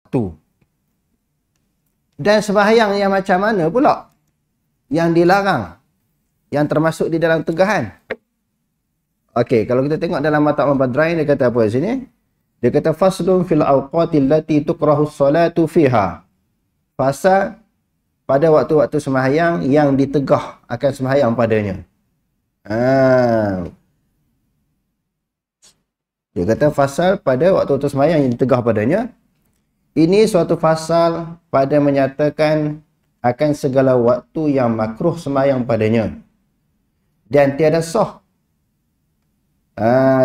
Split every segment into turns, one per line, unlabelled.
waktu. Dan sembahyang yang macam mana pula yang dilarang, yang termasuk di dalam tegahan? Okey, kalau kita tengok dalam Mata' al-Badrain, dia kata apa di sini? Dia kata faslun fil awqatil lati tukrahu salatu fiha. Fasal pada waktu-waktu sembahyang yang ditegah akan sembahyang padanya. Dia kata fasal pada waktu-waktu sembahyang yang ditegah padanya. Ini suatu fasal pada menyatakan akan segala waktu yang makruh sembahyang padanya. Dan tiada sah.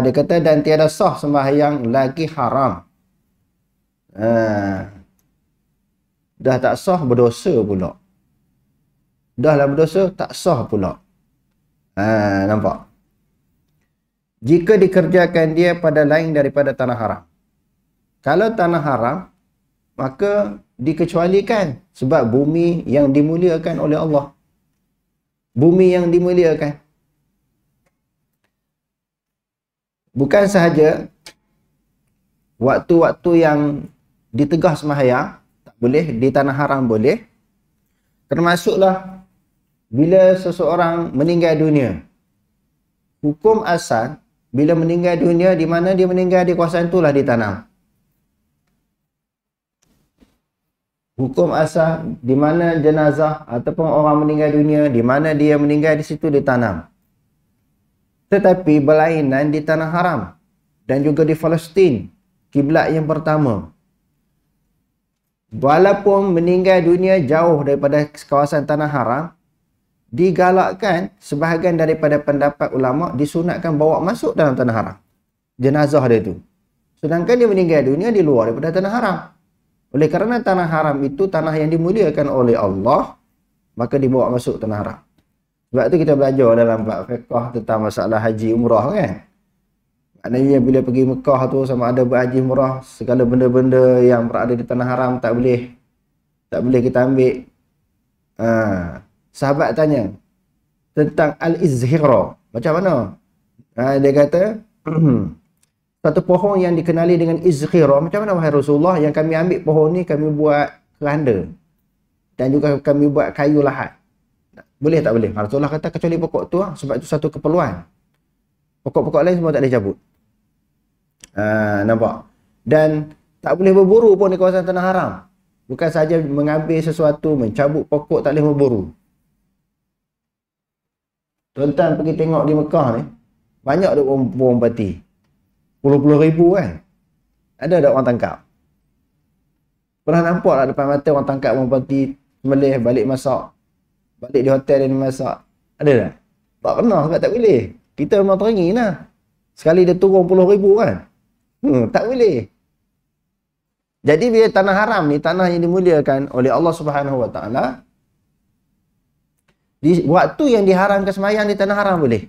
Dia kata dan tiada sah sembahyang lagi haram. Dah tak sah, berdosa pula. Dah lah berdosa, tak sah pula. Nampak? Jika dikerjakan dia pada lain daripada tanah haram. Kalau tanah haram, maka dikecualikan. Sebab bumi yang dimuliakan oleh Allah. Bumi yang dimuliakan. Bukan sahaja waktu-waktu yang ditegah sembahyang tak boleh, di tanah haram boleh. Termasuklah bila seseorang meninggal dunia. Hukum asal bila meninggal dunia, di mana dia meninggal di kawasan itulah ditanam. Hukum asal di mana jenazah ataupun orang meninggal dunia, di mana dia meninggal di situ ditanam. Tetapi berlainan di tanah haram dan juga di Palestin, kiblat yang pertama. Walaupun meninggal dunia jauh daripada kawasan tanah haram, digalakkan sebahagian daripada pendapat ulama disunatkan bawa masuk dalam tanah haram jenazah dia tu. Sedangkan dia meninggal dunia di luar daripada tanah haram. Oleh kerana tanah haram itu tanah yang dimuliakan oleh Allah, maka dibawa masuk tanah haram. Sebab tu kita belajar dalam bab fiqh tentang masalah haji umrah kan. Maknanya bila pergi Mekah tu sama ada berhaji umrah, segala benda-benda yang berada di tanah haram tak boleh kita ambil. Sahabat tanya tentang al-izhira. Macam mana? Dia kata satu pohon yang dikenali dengan izhira. Macam mana wahai Rasulullah? Yang kami ambil pohon ni kami buat keranda. Dan juga kami buat kayu lahat. Boleh tak boleh? Rasulullah kata kecuali pokok tu sebab itu satu keperluan. Pokok-pokok lain semua tak boleh cabut. Nampak? Dan tak boleh berburu pun di kawasan tanah haram. Bukan saja mengambil sesuatu, mencabut pokok, tak boleh berburu. Tuan-tuan pergi tengok di Mekah ni, banyak ada burung pati. Puluh-puluh ribu kan? Ada tak orang tangkap? Pernah nampak tak depan mata orang tangkap burung pati, sembelih, balik masak? Balik di hotel dia masak? Ada tak? Tak pernah, tak boleh. Kita memang terengi lah. Sekali dia turun puluh ribu kan? Tak boleh. Jadi bila tanah haram ni, tanah yang dimuliakan oleh Allah Subhanahu Wa Taala, di waktu yang diharamkan sembahyang di tanah haram boleh.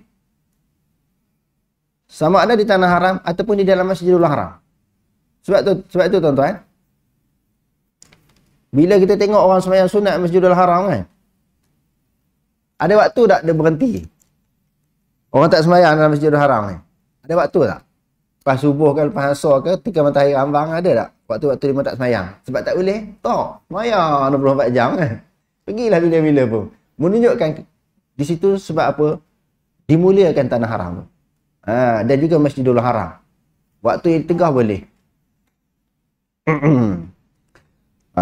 Sama ada di tanah haram ataupun di dalam Masjidil Haram. Sebab tu tuan-tuan, bila kita tengok orang sembahyang sunat Masjidil Haram kan, ada waktu tak dia berhenti? Orang tak sembahyang dalam Masjidil Haram ni, ada waktu tak? Lepas subuh ke, lepas asar ke, ketika matahari ambang, ada tak? Waktu-waktu dia tak sembahyang. Sebab tak boleh? Tak. Sembahyang 24 jam kan? Pergilah bila-bila pun. Menunjukkan di situ sebab apa? Dimuliakan tanah haram. Dan juga Masjidul Haram. Waktu yang tegah boleh.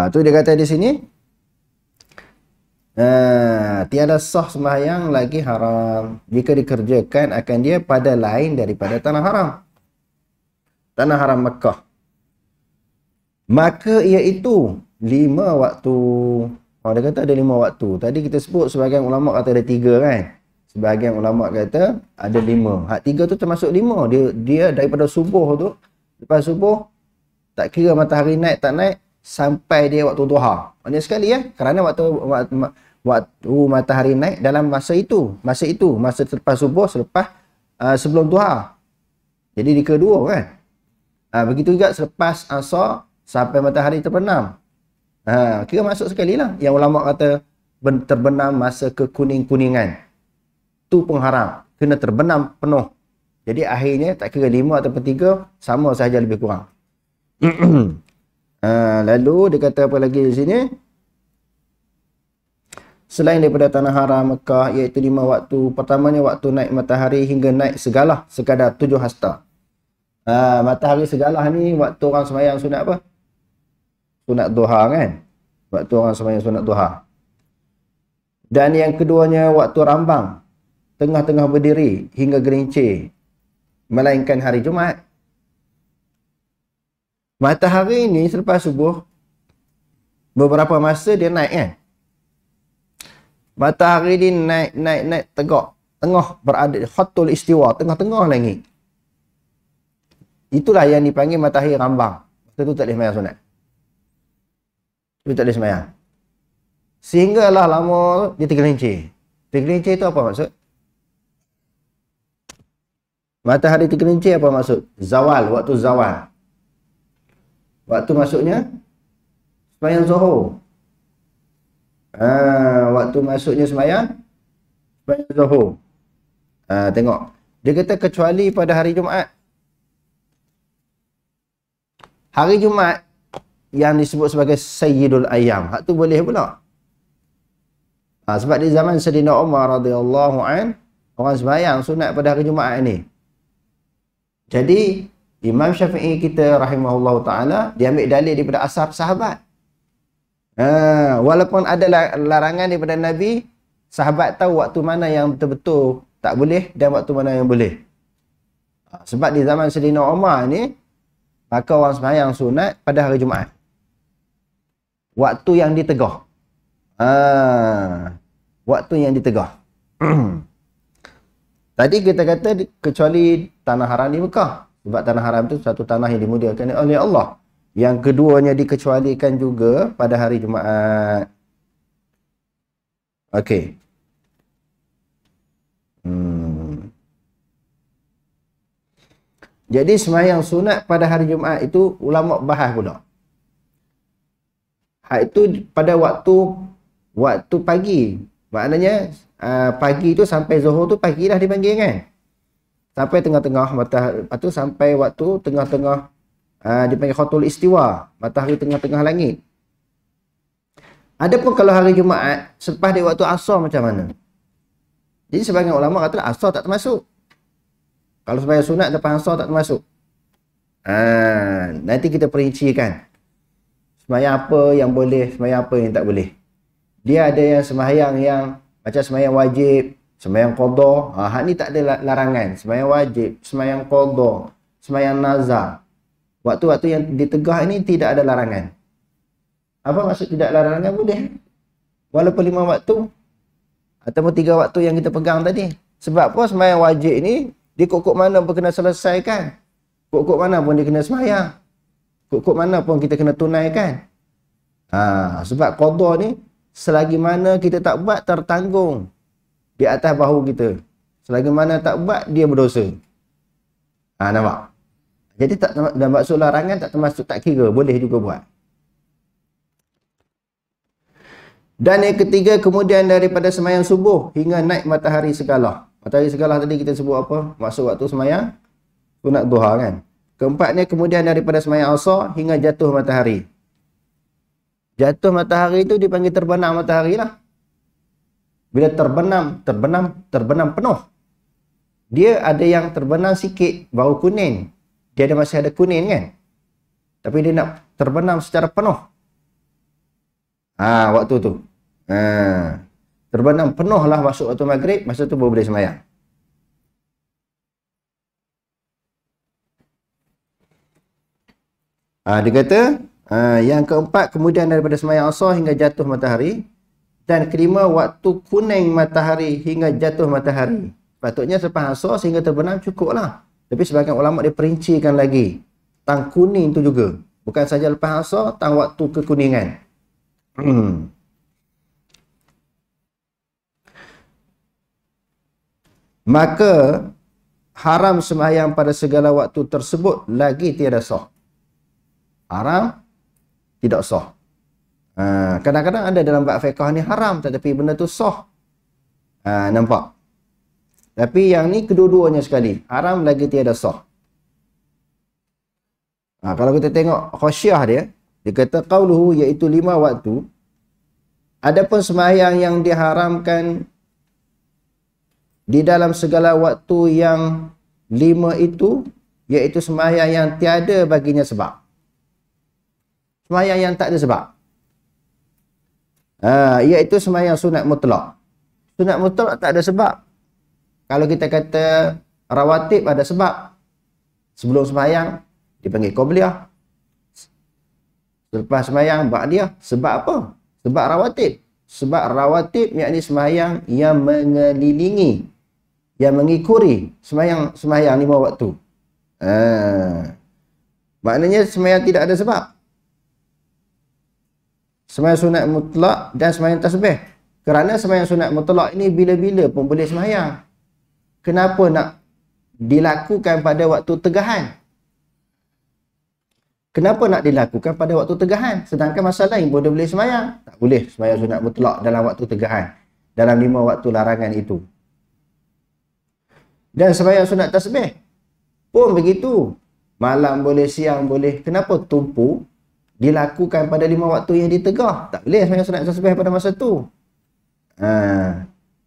Tu dia kata di sini. Tiada sah sembahyang lagi haram jika dikerjakan akan dia pada lain daripada tanah haram. Tanah haram Mekah. Maka iaitu 5 waktu. Dia kata ada 5 waktu. Tadi kita sebut sebahagian ulama kata ada 3 kan. Sebahagian ulama kata ada 5. Hak 3 tu termasuk 5. Dia daripada subuh tu, lepas subuh tak kira matahari naik tak naik sampai dia waktu duha. Maknanya sekali ya, kerana waktu matahari naik dalam masa selepas subuh, sebelum duha. Jadi di kedua kan. Begitu juga selepas asar sampai matahari terbenam. Kira masuk sekali lah. Yang ulama kata terbenam masa kekuning-kuningan. Tu pun haram. Kena terbenam penuh. Jadi akhirnya tak kira 5 ataupun 3, sama sahaja lebih kurang. Lalu dia kata apa lagi di sini? Selain daripada tanah haram Mekah, iaitu 5 waktu. Pertamanya waktu naik matahari hingga naik segalah sekadar 7 hasta. Matahari segalah ni waktu orang sembahyang sunat apa? Sunat duha kan? Waktu orang sembahyang sunat duha. Dan yang keduanya waktu rambang, tengah-tengah berdiri hingga gelincir, melainkan hari Jumaat. Matahari ni selepas subuh, beberapa masa dia naik kan? Matahari ni naik tegak. Tengah berada, khatul istiwa, tengah-tengah langit. Itulah yang dipanggil matahari rambang. Masa tu tak boleh sembahyang sunat. Itu tak boleh sembahyang. Sehinggalah lama dia tergelincir. Tergelincir tu apa maksud? Matahari tergelincir apa maksud? Zawal, waktu zawal. Waktu masuknya sembahyang zuhur. Waktu masuknya sembahyang zuhur. Tengok. Dia kata kecuali pada hari Jumaat. Hari Jumaat yang disebut sebagai Sayyidul Ayyam. Hak tu boleh pula. Sebab di zaman Sayyidina Umar radhiyallahu an, orang sembahyang sunat pada hari Jumaat ni. Jadi Imam Syafi'i kita rahimahullah ta'ala, dia ambil dalil daripada ashab sahabat. Walaupun ada larangan daripada Nabi, sahabat tahu waktu mana yang betul-betul tak boleh dan waktu mana yang boleh. Sebab di zaman Sayyidina Umar ni, maka orang sembahyang sunat pada hari Jumaat. Waktu yang ditegah. Waktu yang ditegah. Tadi kita kata kecuali tanah haram di Mekah. Sebab tanah haram itu satu tanah yang dimuliakan oleh Allah. Yang keduanya dikecualikan juga pada hari Jumaat. Okey. Jadi sembahyang sunat pada hari Jumaat itu ulama bahas pula. Itu pada waktu pagi. Maknanya pagi tu sampai zuhur tu pagi dah dipanggil kan. Sampai tengah-tengah matahari, tu sampai waktu tengah-tengah dipanggil khatul istiwa, matahari tengah-tengah langit. Adapun kalau hari Jumaat selepas dia waktu asar macam mana? Jadi sebagian ulama kata asar tak termasuk. Kalau sembahyang sunat lepas asar tak termasuk. Nanti kita perincikan sembahyang apa yang boleh, sembahyang apa yang tak boleh. Dia ada yang sembahyang yang macam sembahyang wajib, sembahyang qada. Hak ni tak ada larangan. Sembahyang wajib, sembahyang qada, sembahyang nazar. Waktu-waktu yang ditegah ini tidak ada larangan. Apa maksud tidak larangan? Boleh. Walaupun 5 waktu ataupun 3 waktu yang kita pegang tadi. Sebab apa sembahyang wajib ni dia kok mana pun kena selesaikan. Kok mana pun dia kena sembahyang. Kok mana pun kita kena tunaikan. Sebab qada ni selagi mana kita tak buat tertanggung di atas bahu kita. Selagi mana tak buat dia berdosa. Nampak? Jadi tak dan maksud larangan tak termasuk, tak kira, boleh juga buat. Dan yang ketiga kemudian daripada sembahyang subuh hingga naik matahari segalah. Matahari segalah tadi kita sebut apa? Maksud waktu sembahyang sunat duha kan. Keempatnya kemudian daripada sembahyang asar hingga jatuh matahari. Jatuh matahari itu dipanggil terbenam matahari lah. Bila terbenam penuh. Dia ada yang terbenam sikit baru kuning. Dia masih ada kuning kan. Tapi dia nak terbenam secara penuh. Waktu tu. Terbenam penuh lah masuk waktu maghrib, masa tu baru boleh sembahyang. Dia kata, yang keempat kemudian daripada sembahyang asar hingga jatuh matahari. Dan kelima waktu kuning matahari hingga jatuh matahari. Patutnya selepas asar sehingga terbenam cukup lah. Tapi sebagian ulama dia perincikan lagi. Tang kuning tu juga. Bukan saja lepas asar, tang waktu kekuningan. Maka haram sembahyang pada segala waktu tersebut lagi tiada sah. Haram tidak sah. Kadang-kadang ada dalam bab fiqh ni haram tetapi benda tu sah. Nampak? Tapi yang ni kedua-duanya sekali. Haram lagi tiada sah. Kalau kita tengok khasyah dia, Dia kata qauluhu, iaitu 5 waktu. Adapun sembahyang yang diharamkan di dalam segala waktu yang 5 itu, iaitu sembahyang yang tiada baginya sebab. Sembahyang yang tak ada sebab. Iaitu sembahyang sunat mutlak. Sunat mutlak tak ada sebab. Kalau kita kata rawatib ada sebab. Sebelum sembahyang dipanggil qabliyah. Selepas sembahyang ba'diyah. Sebab apa? Sebab rawatib. Sebab rawatib yakni sembahyang yang mengelilingi, yang mengikuti sembahyang 5 waktu. Maknanya sembahyang tidak ada sebab. Sembahyang sunat mutlak dan sembahyang tasbih. Kerana sembahyang sunat mutlak ini bila-bila pun boleh sembahyang. Kenapa nak dilakukan pada waktu tegahan? Kenapa nak dilakukan pada waktu tegahan? Sedangkan masa lain pun dia boleh sembahyang. Tak boleh sembahyang sunat mutlak dalam waktu tegahan. Dalam 5 waktu larangan itu. Dan sembahyang sunat tasbih pun begitu. Malam boleh, siang boleh. Kenapa tumpu dilakukan pada 5 waktu yang ditegah? Tak boleh sembahyang sunat tasbih pada masa tu.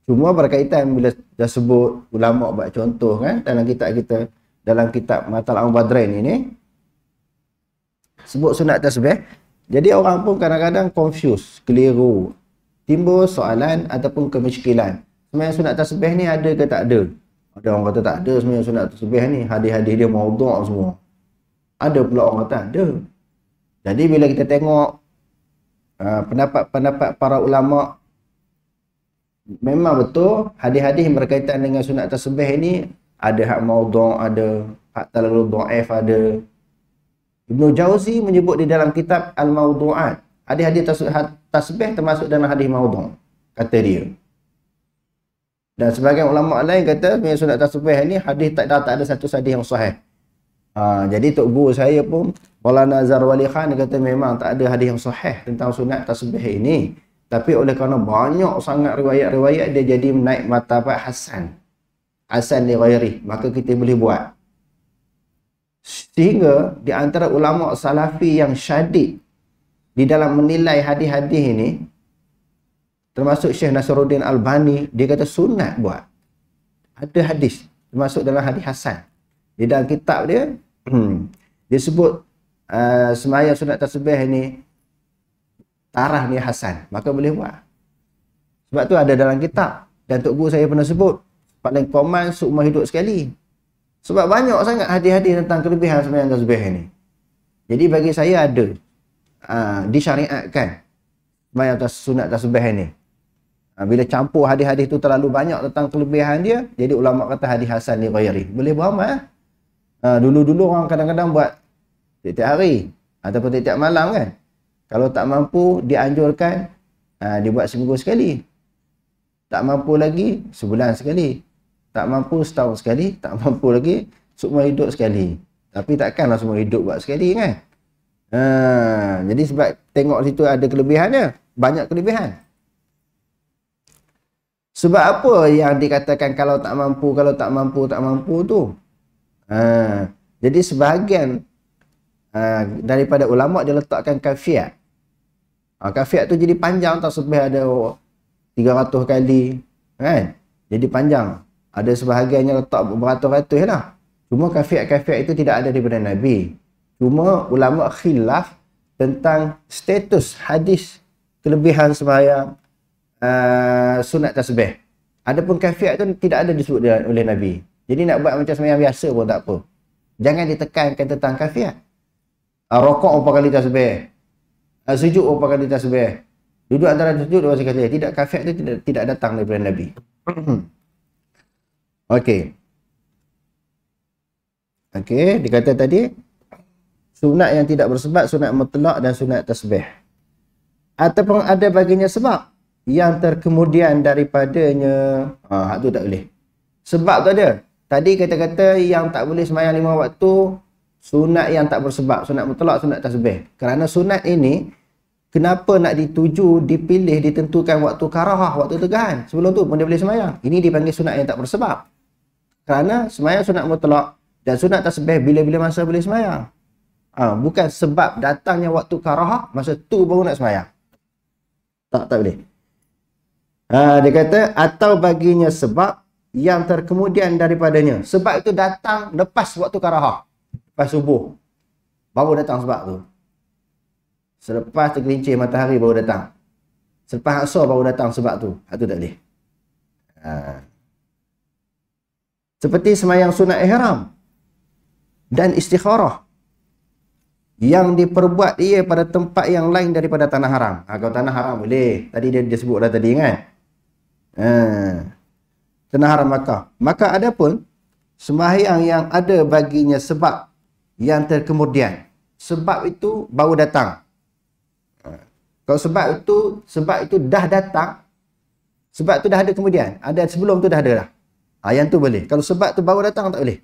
Cuma berkaitan bila dah sebut ulama buat contoh kan dalam kitab kita, dalam kitab Matal Al-Badrain ini sebut sunat tasbih. Jadi orang pun kadang-kadang confuse, keliru, timbul soalan ataupun kemiskilan. Sembahyang sunat tasbih ni ada ke tak ada? Ada orang kata tak ada sembahyang sunat tasbih ni, hadis-hadis dia maudhu' semua. Ada pula orang kata ada. Jadi bila kita tengok pendapat-pendapat para ulama, memang betul hadis-hadis yang berkaitan dengan sunat tasbih ini ada hak maudhu', ada hak terlalu dhaif, ada. Ibnu Jauzi menyebut di dalam kitab Al-Mawdu'at, hadis-hadis tasbih termasuk dalam hadis maudhu', kata dia. Dan sebagian ulama lain kata sunat tasbih ni hadis tak ada satu hadis yang sahih. Jadi tok guru saya pun Maulana Zarwali Khan kata memang tak ada hadis yang sahih tentang sunat tasbih ini. Tapi oleh kerana banyak sangat riwayat-riwayat, dia jadi naik martabat hasan. Hasan li ghairi, maka kita boleh buat. Sehingga di antara ulama salafi yang syadid di dalam menilai hadis-hadis ini, termasuk Syekh Nasruddin Albani, dia kata sunat buat. Ada hadis termasuk dalam hadis hasan. Di dalam kitab dia dia sebut sembahyang sunat tasbih ni tarah ni hasan, maka boleh buat. Sebab tu ada dalam kitab. Dan Tok Guru saya pernah sebut paling common seumur hidup sekali. Sebab banyak sangat hadis-hadis tentang kelebihan sembahyang tasbih ni. Jadi bagi saya ada disyariatkan sembahyang sunat tasbih ni. Bila campur hadis-hadis tu terlalu banyak tentang kelebihan dia, jadi ulama kata hadis hasan li ghairi. Boleh beramal. Dulu-dulu orang kadang-kadang buat tiap-tiap hari ataupun tiap-tiap malam kan. Kalau tak mampu, dianjurkan dibuat seminggu sekali. Tak mampu lagi, sebulan sekali. Tak mampu, setahun sekali. Tak mampu lagi, seumur hidup sekali. Tapi takkanlah semua hidup buat sekali kan. Jadi sebab tengok situ ada kelebihannya. Banyak kelebihan. Sebab apa yang dikatakan kalau tak mampu tu? Jadi sebahagian daripada ulama' dia letakkan kafiat. Kafiat tu jadi panjang, tasbih ada 300 kali kan, jadi panjang. Ada sebahagiannya letak beratus-ratus lah. Cuma kafiat-kafiat itu tidak ada daripada Nabi. Cuma ulama' khilaf tentang status hadis kelebihan sembahyang sunat tasbih. Adapun kafiat tu tidak ada disebut oleh Nabi. Jadi nak buat macam sembahyang biasa pun tak apa. Jangan ditekankan tentang kafiat. Rokok berapa kali tasbih, sujud berapa kali tasbih, duduk antara sujud dua kali. Tidak, kafiat itu tidak datang daripada Nabi. Okey, dikata tadi sunat yang tidak bersebab, sunat mutlak dan sunat tasbih. Ataupun ada baginya sebab yang terkemudian daripadanya, hak tu tak boleh. Sebab tu ada. Tadi kata-kata yang tak boleh sembahyang 5 waktu, sunat yang tak bersebab, sunat mutlak, sunat tasbih. Kerana sunat ini kenapa nak dituju, dipilih, ditentukan waktu karahah, waktu tegahan. Sebelum tu pun dia boleh sembahyang. Ini dipanggil sunat yang tak bersebab. Kerana sembahyang sunat mutlak dan sunat tasbih bila-bila masa boleh sembahyang. Bukan sebab datangnya waktu karahah, masa tu baru nak sembahyang. Tak boleh. Dia kata, atau baginya sebab yang terkemudian daripadanya. Sebab itu datang lepas waktu karahah. Lepas subuh. Baru datang sebab tu. Selepas tergelincir matahari baru datang. Selepas asar baru datang sebab tu. Itu tak boleh. Seperti sembahyang sunat ihram dan istikharah yang diperbuat ia pada tempat yang lain daripada tanah haram. Kalau tanah haram boleh. Tadi dia sebut dah tadi kan. Tanah haram Makkah. Maka ada pun sembahyang yang ada baginya sebab yang terkemudian. Sebab itu baru datang. Kalau sebab itu dah datang, sebab tu dah ada kemudian. Ada sebelum tu dah ada dah. Yang tu boleh. Kalau sebab tu baru datang tak boleh.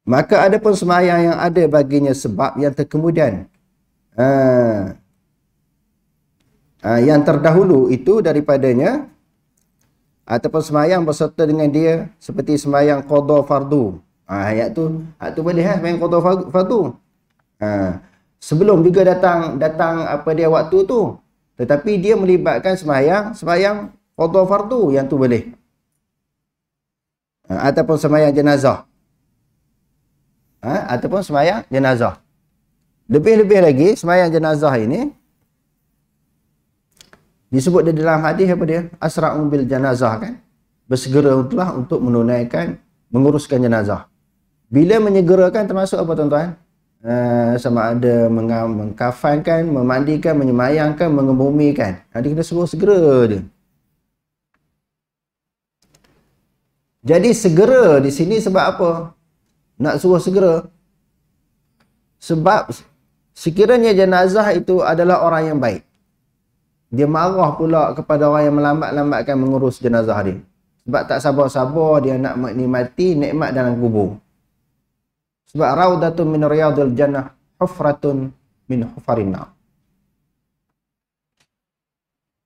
Maka ada pun sembahyang yang ada baginya sebab yang terkemudian. Yang terdahulu itu daripadanya, ataupun sembahyang berserta dengan dia seperti sembahyang qada fardu. Ayat tu boleh sembahyang qada fardu. Sebelum juga datang apa dia waktu tu. Tetapi dia melibatkan sembahyang qada fardu, yang tu boleh. Ataupun sembahyang jenazah. Ataupun sembahyang jenazah. Lebih-lebih lagi sembahyang jenazah ini disebut di dalam hadis apa dia? Asra'u bil janazah kan? Bersegeralah untuk menunaikan, menguruskan jenazah. Bila menyegerakan termasuk apa tuan-tuan? Sama ada mengkafankan, memandikan, menyemayangkan, mengebumikan. Dia kena suruh segera je. Jadi segera di sini sebab apa? Nak suruh segera. Sebab sekiranya jenazah itu adalah orang yang baik, dia marah pula kepada orang yang melambat-lambatkan mengurus jenazah dia. Sebab tak sabar-sabar dia nak menikmati nikmat dalam kubur. Sebab raudatun min riyadil jannah, hufratun min hufarin nar.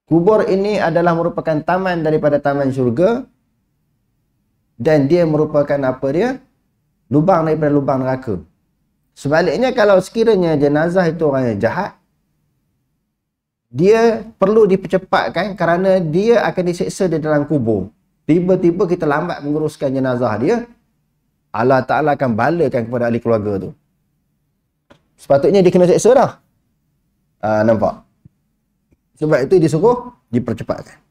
Kubur ini adalah merupakan taman daripada taman syurga, dan dia merupakan apa dia? Lubang daripada lubang neraka. Sebaliknya kalau sekiranya jenazah itu orang yang jahat, dia perlu dipercepatkan kerana dia akan diseksa di dalam kubur. Tiba-tiba kita lambat menguruskan jenazah dia, Allah Ta'ala akan balakan kepada ahli keluarga tu. Sepatutnya dia kena seksa dah. Nampak? Sebab itu disuruh dipercepatkan.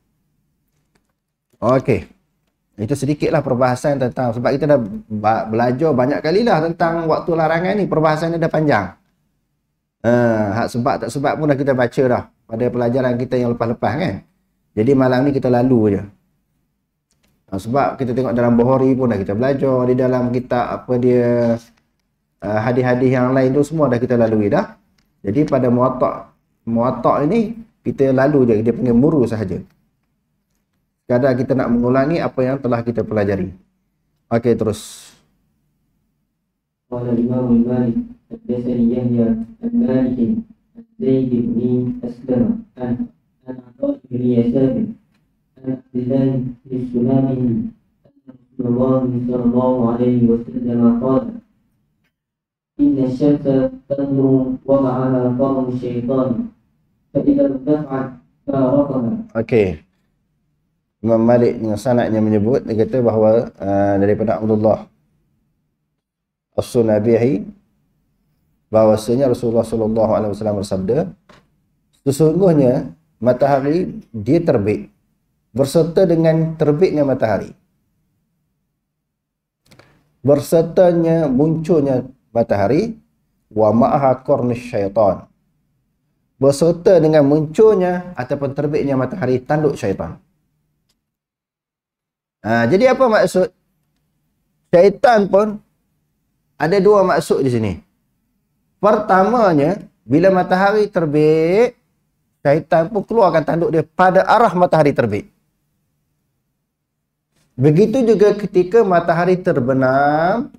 Okey. Itu sedikitlah perbahasan tentang, sebab kita dah belajar banyak kali lah tentang waktu larangan ni. Perbahasannya dah panjang. Hak sebab tak sebab pun dah kita baca dah pada pelajaran kita yang lepas-lepas kan. Jadi malam ni kita lalu je. Sebab kita tengok dalam Bukhari pun dah kita belajar, di dalam kitab apa dia, hadis-hadis yang lain tu semua dah kita lalui dah. Jadi pada muwatta' ini kita lalu je, dia panggil muru sahaja. Kadang kita nak mengulangi apa yang telah kita pelajari. Okey, terus.
Qala Imam Malik haddatsani Yahya an Malik Zaid bin Aslam an Atha bin Yasar an Abdullah bin Sulaiman Rasulullah sallallahu alaihi wasallam qala inna asy-syamsa tanru wa ma'aha qarnu syaitan fa idza irtafa'at faraqaha.
Okey. Imam Malik dengan sanadnya menyebut, dia kata bahawa daripada Abdullah As-Sunabihi bahawasanya Rasulullah sallallahu alaihi wasallam bersabda, sesungguhnya matahari dia terbit berserta dengan terbitnya matahari, bersertanya munculnya matahari, wa ma'aha qarnus syaitan, berserta dengan munculnya ataupun terbitnya matahari tanduk syaitan. Jadi apa maksud? Syaitan pun ada dua maksud di sini. Pertamanya, bila matahari terbit, syaitan pun keluarkan tanduk dia pada arah matahari terbit. Begitu juga ketika matahari terbenam,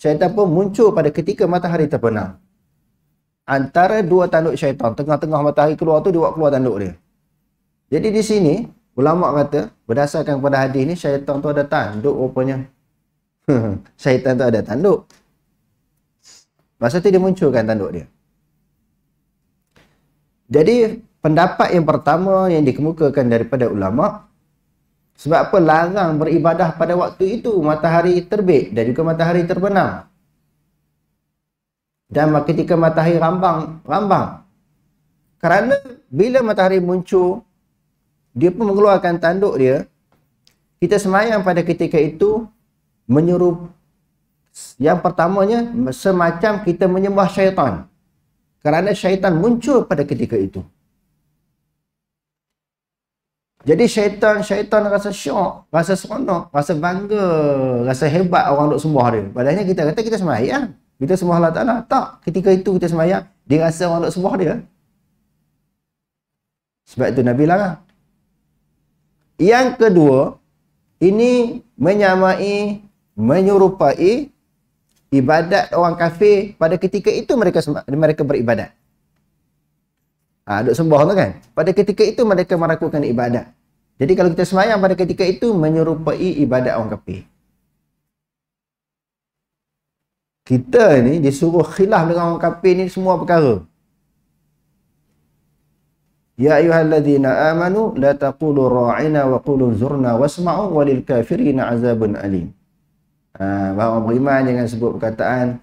syaitan pun muncul pada ketika matahari terbenam. Antara dua tanduk syaitan, tengah-tengah matahari keluar tu, dia buat keluar tanduk dia. Jadi di sini ulama kata, berdasarkan pada hadis ni, syaitan tu ada tanduk rupanya. Syaitan tu ada tanduk. Masa tu dia munculkan tanduk dia. Jadi pendapat yang pertama yang dikemukakan daripada ulama, sebab apa larang beribadah pada waktu itu, matahari terbit dan juga matahari terbenam. Dan ketika matahari rambang. Kerana bila matahari muncul, dia pun mengeluarkan tanduk dia. Kita semayang pada ketika itu menyuruh, yang pertamanya semacam kita menyembah syaitan. Kerana syaitan muncul pada ketika itu. Jadi syaitan rasa syok, rasa seronok, rasa bangga, rasa hebat orang duk sembah dia. Padahal kita kata kita semayang, kita sembah Allah Ta'ala. Tak, ketika itu kita semayang, dia rasa orang duk sembah dia. Sebab itu Nabi larang. Yang kedua, ini menyamai, menyerupai ibadat orang kafir pada ketika itu mereka beribadat. Duk sembah tu kan. Pada ketika itu mereka melakukan ibadat. Jadi kalau kita semayang pada ketika itu menyerupai ibadat orang kafir. Kita ni disuruh khilaf dengan orang kafir ni semua perkara. Ya ayyuhalladzina amanu la taqulu ra'ina wa qulu zurna wasma'u walil kafirina azabun alim. Bahawa orang beriman jangan sebut perkataan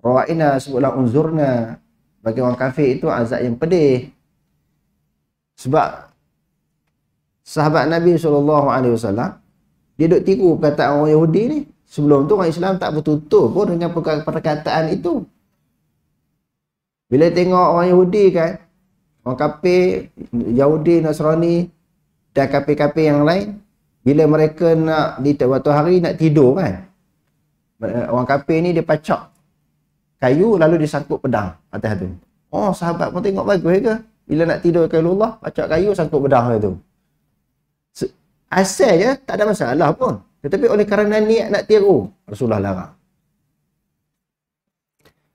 ra'ina, sebutlah unzurna. Bagi orang kafir itu azab yang pedih. Sebab sahabat Nabi SAW, dia duk tiru perkataan orang Yahudi ni. Sebelum tu orang Islam tak bertutur pun dengan perkataan itu. Bila tengok orang Yahudi kan, orang kafir, Yahudi, Nasrani dan kafir-kafir yang lain, bila mereka nak di waktu hari nak tidur kan, orang kafir ni dia pacak kayu lalu disangkut pedang atas tu. Oh, sahabat pun tengok bagus ke? Bila nak tidur kailullah, pacak kayu sangkut pedang tu. Asalnya tak ada masalah pun. Tetapi oleh kerana niat nak tiru, Rasulullah larang.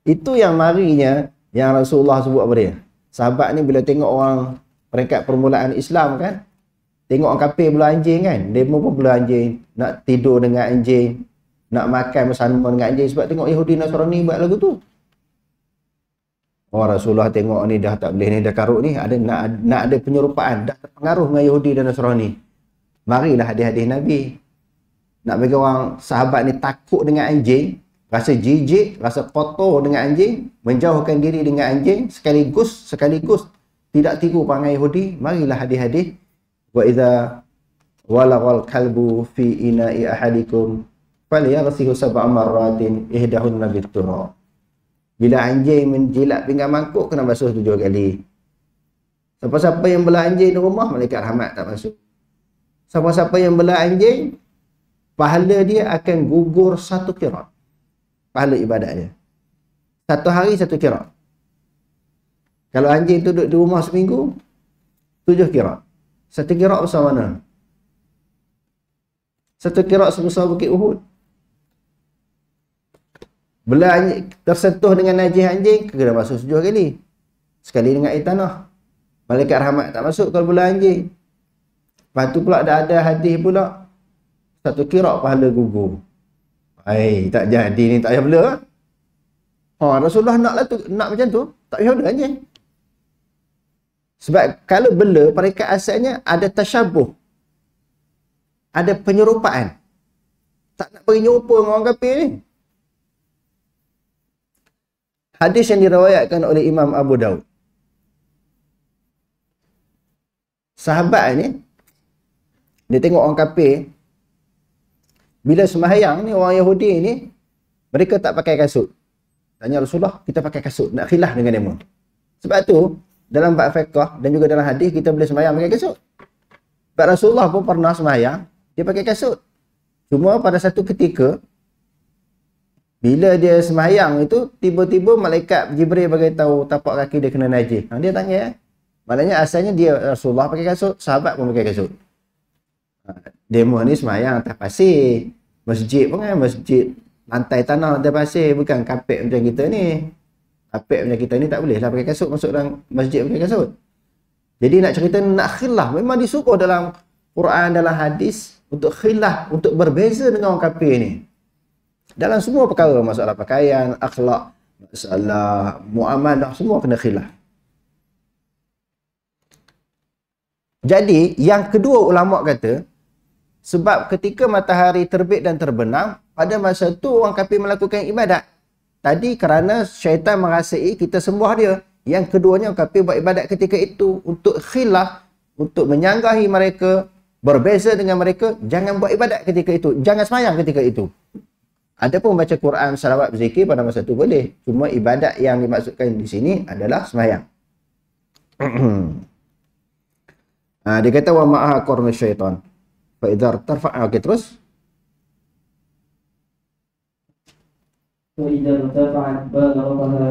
Itu yang marinya yang Rasulullah sebut apa dia? Sahabat ni bila tengok orang peringkat permulaan Islam kan, tengok orang kafir belah anjing kan, demo pun belah anjing, nak tidur dengan anjing, nak makan bersama dengan anjing, sebab tengok Yahudi Nasrani buat lagu tu. Rasulullah tengok ni dah tak boleh ni, dah karut ni, nak ada penyerupaan, dah terpengaruh dengan Yahudi dan Nasrani. Marilah hadis-hadis Nabi. Nak bagi orang sahabat ni takut dengan anjing, rasa jijik, rasa kotor dengan anjing, menjauhkan diri dengan anjing, sekaligus tidak tiru perangai Yahudi. Marilah hadis-hadis. Wa idza walaghal kalbu fi ina'i ahadikum falyaghsilhu sab'a marratin ihdahunna bit-turab. Bila anjing menjilat pinggan mangkuk, kena basuh 7 kali. Siapa-siapa yang belah anjing di rumah, malaikat rahmat tak masuk. Siapa-siapa yang belah anjing, pahala dia akan gugur 1 qirat. Pahala ibadat dia. 1 hari 1 qirat. Kalau anjing tu duduk di rumah seminggu, 7 qirat. 1 qirat besar mana? 1 qirat sebesar Bukit Uhud. Belah anjing, tersentuh dengan najis anjing, kena masuk 7 kali. Sekali dengan air tanah. Malaikat rahmat tak masuk kalau belah anjing. Lepas tu pula ada hadis pula, 1 qirat pahala gugur. Tak jadi ni, tak payah bela. Rasulullah nak macam tu, tak payah bela anjing. Sebab kalau bela, mereka asalnya ada tasyabuh, ada penyerupaan. Tak nak pergi nyerupa dengan orang kafir ni. Hadis yang diriwayatkan oleh Imam Abu Daud. Sahabat ni, dia tengok orang kafir, bila sembahyang ni, orang Yahudi ni, mereka tak pakai kasut. Tanya Rasulullah, kita pakai kasut, nak khilaf dengan demo. Sebab tu, dalam bab fiqh dan juga dalam hadis, kita boleh sembahyang pakai kasut. Sebab Rasulullah pun pernah sembahyang, dia pakai kasut. Cuma pada satu ketika, bila dia sembahyang itu, tiba-tiba malaikat Jibril bagi tahu tapak kaki dia kena najis. Dia tanya, maknanya asalnya dia Rasulullah pakai kasut, sahabat pun pakai kasut. Demo ni sembahyang atas pasir. Masjid pun kan, masjid lantai tanah atas pasir, bukan kapet macam kita ni. Kapet macam kita ni tak boleh lah pakai kasut, masuk dalam masjid pakai kasut. Jadi nak cerita nak khilaf, memang disuruh dalam Quran, dalam hadis untuk khilaf, untuk berbeza dengan orang kafir ni. Dalam semua perkara, masalah pakaian, akhlak, masalah muamalah, semua kena khilaf. Jadi, yang kedua ulama kata, sebab ketika matahari terbit dan terbenam, pada masa tu orang kafir melakukan ibadat. Tadi kerana syaitan merasai kita sembah dia. Yang keduanya orang kafir buat ibadat ketika itu. Untuk khilaf, untuk menyanggahi mereka, berbeza dengan mereka, jangan buat ibadat ketika itu. Jangan semayang ketika itu. Adapun baca Quran, salawat, berzikir pada masa tu boleh. Cuma ibadat yang dimaksudkan di sini adalah semayang. Dia kata wa ma'aha qarnu syaitan. Fa idza tarfa'a, okey terus.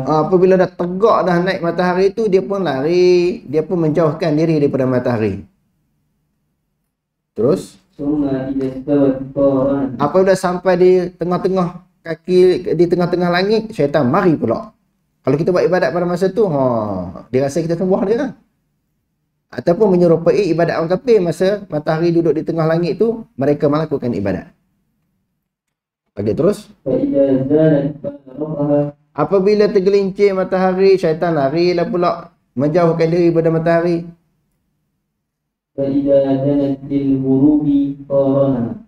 Apabila dah tegak dah naik matahari itu, dia pun lari, dia pun menjauhkan diri daripada matahari. Terus apabila sampai di tengah-tengah kaki, di tengah-tengah langit, syaitan mari pula. Kalau kita buat ibadat pada masa tu, dia rasa kita sembah dia lah. Ataupun menyerupai ibadat orang kafir masa matahari duduk di tengah langit tu, mereka melakukan ibadat. Okey terus. Apabila tergelincir matahari, syaitan larilah pula menjauhkan diri daripada matahari.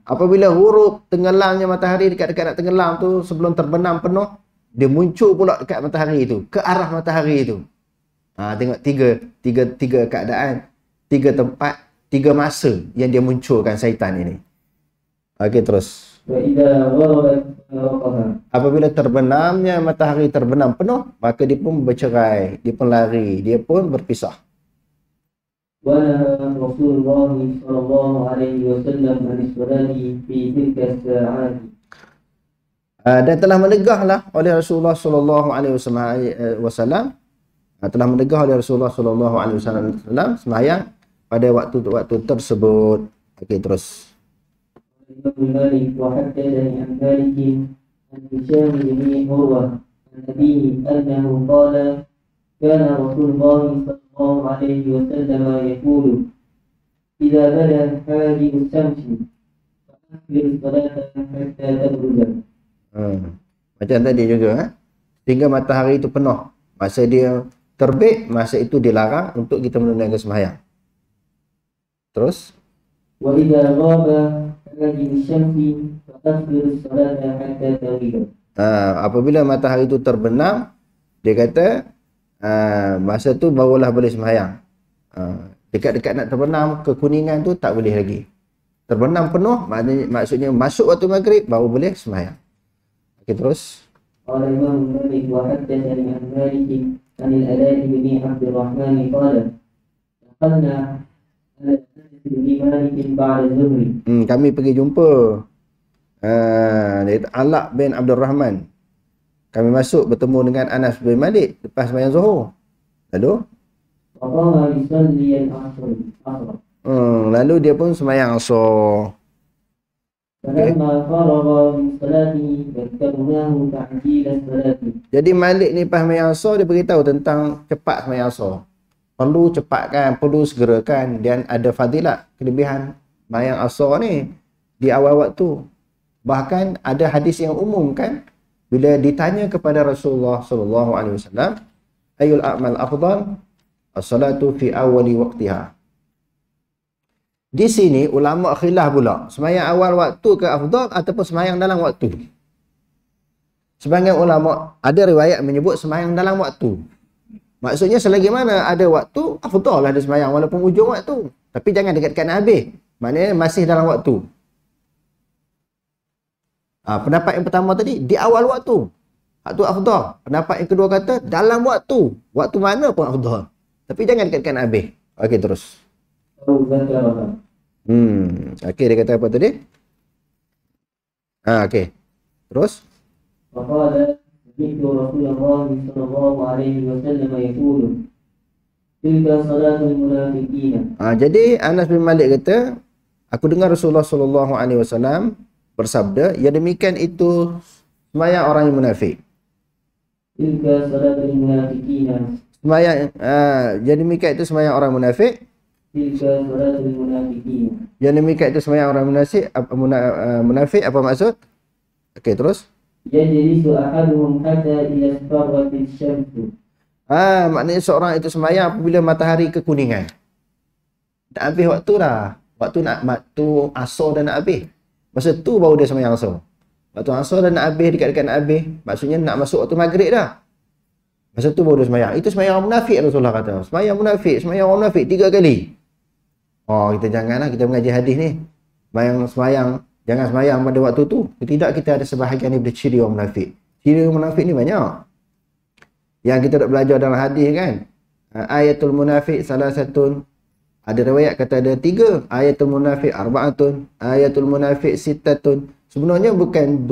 Apabila huruf tenggelamnya matahari, dekat-dekat nak tenggelam tu, sebelum terbenam penuh, dia muncul pula dekat matahari itu, ke arah matahari itu. Tengok tiga keadaan, tiga tempat, tiga masa yang dia munculkan syaitan ini. Okey terus. Apabila terbenamnya matahari terbenam penuh, maka dia pun bercerai, dia pun lari, dia pun berpisah.
Rasulullah sallallahu alaihi wasallam fi tilka as-sa'at.
Dan telah menegahlah oleh Rasulullah sallallahu alaihi wasallam, telah menegah oleh Rasulullah sallallahu alaihi wasallam sembahyang pada waktu tersebut. Okey terus.
كان رسول الله صلى الله عليه وسلم يقول إذا بدا حاجب الشمس فأكبر الصلاة حتى تبرز.
Macam tadi juga, sehingga matahari itu penuh. Masa dia terbit, masa itu dilarang untuk kita menunaikan sembahyang. Terus.
وإذا غاب حاجب الشمس فأكبر الصلاة حتى تغيب.
Apabila matahari itu terbenam, dia kata masa tu barulah boleh sembahyang. Dekat-dekat nak terbenam, kekuningan tu tak boleh lagi. Terbenam penuh, maksudnya masuk waktu maghrib, baru boleh sembahyang. Okey terus.
قال الإمام مالك وحدثني عن مالك عن العلاء بن عبد الرحمن قال دخلنا على أنس بن مالك بعد الظهر.
Kami pergi jumpa Alak bin Abdul Rahman. Kami masuk bertemu dengan Anas bin Malik lepas sembahyang Zuhur. Lalu dia pun sembahyang Asar. Jadi Malik ni pas sembahyang Asar, dia beritahu tentang cepat sembahyang Asar. Perlu cepatkan, perlu segerakan, dan ada fadilat, kelebihan sembahyang Asar ni di awal waktu. Bahkan ada hadis yang umum kan, bila ditanya kepada Rasulullah sallallahu alaihi wasallam, ayul a'mal afdal? As-salatu fi awali waqtiha. Di sini ulama khilaf pula, sembahyang awal waktu ke afdal ataupun sembahyang dalam waktu. Sebahagian ulama ada riwayat menyebut sembahyang dalam waktu. Maksudnya selagi mana ada waktu, afdal lah ada sembahyang walaupun ujung waktu. Tapi jangan dekat-dekat nak habis. Maknanya masih dalam waktu. Pendapat yang pertama tadi, di awal waktu. Waktu afdal. Pendapat yang kedua kata, dalam waktu. Waktu mana pun afdal. Tapi jangan dekat-dekat nak habis. Okey, terus. Okey, dia kata apa tadi? Okey. Terus. Jadi Anas bin Malik kata, aku dengar Rasulullah sallallahu alaihi wasallam bersabda, ya demikian itu sembahyang orang yang munafik. Sembahyang, ya demikian itu sembahyang orang munafik. Ya demikian itu sembahyang orang munafik. Munafik apa maksud? Okey, terus.
يجلس أحدهم حتى إذا اصفرت الشمس.
Maknanya seorang itu sembahyang apabila matahari kekuningan. Nak habis waktu dah. Waktu asar dah nak habis. Masa tu baru dia sembahyang asar. Waktu asar dah nak habis, dekat-dekat nak habis. Maksudnya nak masuk waktu maghrib dah. Masa tu baru dia sembahyang. Itu sembahyang orang munafik, Rasulullah kata. Sembahyang orang munafik 3 kali. Oh, kita janganlah kita mengaji hadis ni. Jangan sembahyang pada waktu tu. Tidak, kita ada sebahagian daripada ciri orang munafik. Ciri orang munafik ni banyak. Yang kita dah belajar dalam hadis kan. Ayatul munafik salah satu. Ada riwayat kata ada 3. Ayatul munafik arba'atun. Ayatul munafik sittatun. Sebenarnya bukan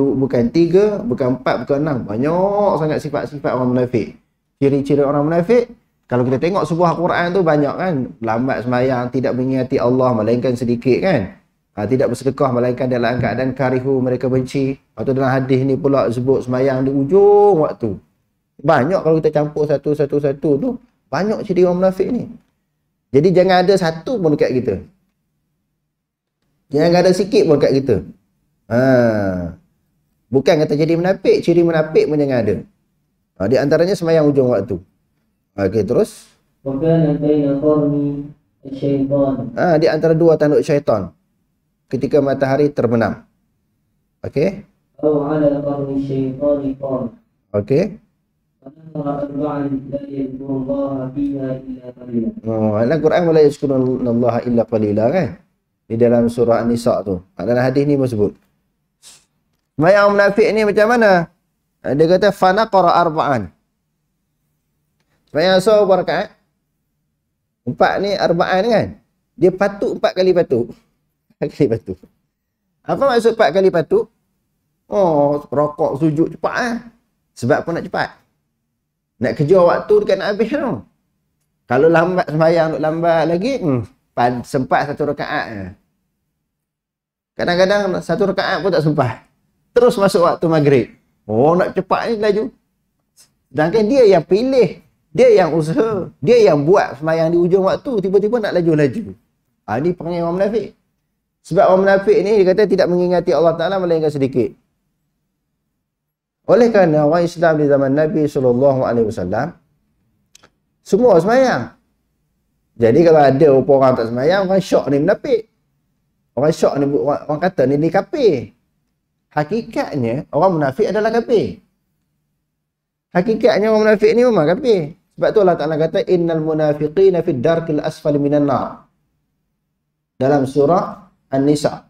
3, bukan 4, bukan 6. Banyak sangat sifat-sifat orang munafik. Ciri-ciri orang munafik, kalau kita tengok sebuah Quran tu banyak kan. Lambat sembahyang, tidak mengingati Allah melainkan sedikit kan. Tidak bersedekah melainkan dalam keadaan karihu, mereka benci. Atau dalam hadis ni pula sebut sembahyang di ujung waktu. Banyak kalau kita campur satu-satu tu, banyak ciri orang munafik ni. Jadi jangan ada satu pun dekat kita. Jangan ada sikit pun dekat kita. Bukan kata jadi munafik, ciri munafik pun jangan ada. Di antaranya sembahyang ujung waktu. Okey, terus. Di antara 2 tanduk syaitan ketika matahari terbenam. Okey. Okey. Dalam Quran wala yazkurunallaha illa qalila kan. Di dalam surah An-Nisa tu. Dalam hadis ni pun sebut. Sembahyang munafik ni macam mana? Dia kata fanaqara arba'an. Sembahyang asar berapa rakaat? 4 ni arba'an kan? Dia patuk 4 kali patuk. 4 kali patuk. Apa maksud 4 kali patuk? Oh, rokok sujud cepat Sebab apa nak cepat? Nak kejar waktu dekat nak habis tu. Kalau lambat sembahyang, duk lambat lagi, sempat 1 rakaat je. Kadang-kadang 1 rakaat pun tak sempat. Terus masuk waktu maghrib. Oh, nak cepat ni laju. Sedangkan dia yang pilih, dia yang usaha, dia yang buat sembahyang di ujung waktu, tiba-tiba nak laju-laju. Ni panggil orang munafik. Sebab orang munafik ni dia kata tidak mengingati Allah Ta'ala melainkan sedikit. Oleh kerana orang Islam di zaman Nabi SAW, semua sembahyang. Jadi kalau ada orang tak sembahyang, orang syok ni munafik. Orang syok ni, orang kata ni kafir. Hakikatnya, orang munafik adalah kafir. Hakikatnya orang munafik ni memang kafir. Sebab tu Allah Ta'ala kata, innal munafiqina fid darkil asfali minan nar. Dalam surah An-Nisa.